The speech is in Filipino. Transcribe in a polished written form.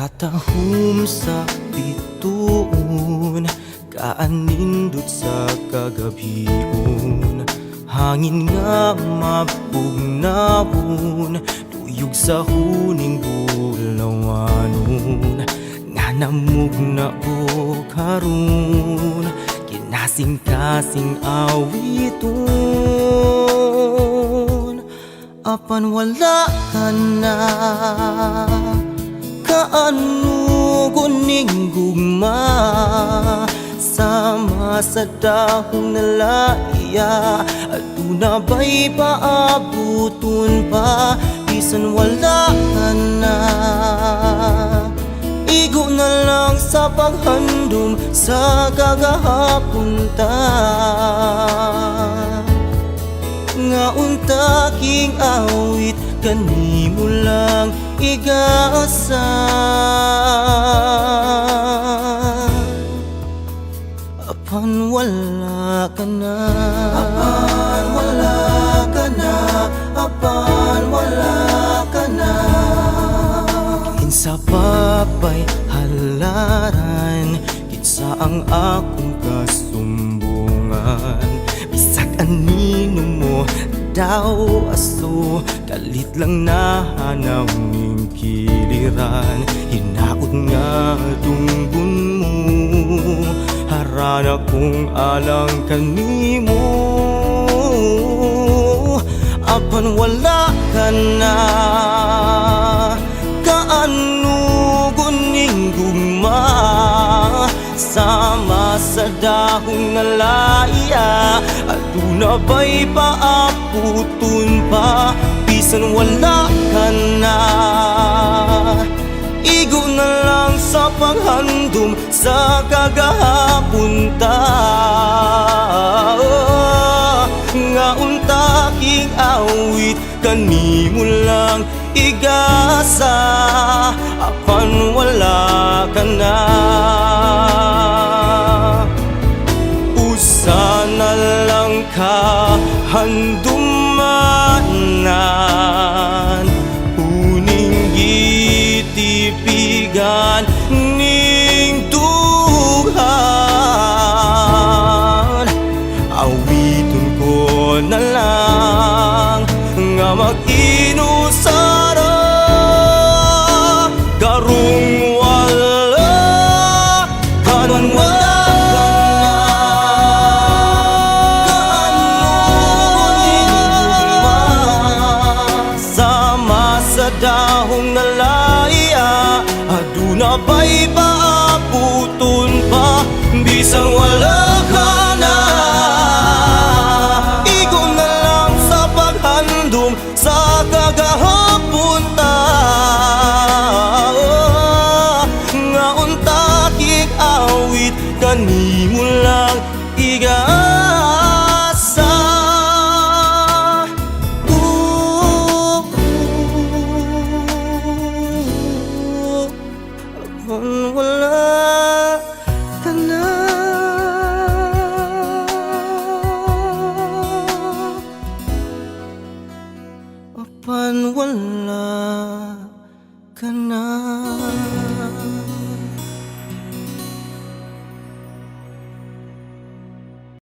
Tatahom sa bituon, kaanindot sa kagabion. Hangin nga mapugnawon, tuyog sa huning bulawanon. Nga namugna ko karon, kinasing-kasing awiton. Apan wala ka na, kaano kuning gugma, sama sa dahong nalaya. Aduna ba'y paabuton pa, bisan wala ka na. Igo na lang sa paghandom sa kagahapon ta. Nga unta king awit, kanimo lang igasa. Apan wala ka na, apan wala ka na, apan wala ka na. Kinsa papay halaran, kinsa ang akong kasumbungan. Bisag anino mo daw aso, kalit lang nahanaw ning kiliran. Hinaot nga tunggun mo, harana kong alang kanimo. Apan wala ka na, kaano kuning gugma, sama sa dahong nalaya. Aduna ba'y paaputon pa, bisan wala ka na. Igo na lang sa paghandom sa kagahapon ta. Nga unta king awit, kanimo lang igasa. Apan wala ka na, usa na lang ka handumanan. Uning gitipigan ning dughan, awiton ko na lang nga mag-inusara. Karong wala kanon wala ka na, kaano gugma, sama sa dahong nalaya. Aduna ba'y paabuton pa, bisan wala ka na. Igo na lang sa paghandom sa kagahapon ta. Nga unta king awit, kanimo lang igasa. Apan wala ka na, apan wala ka na.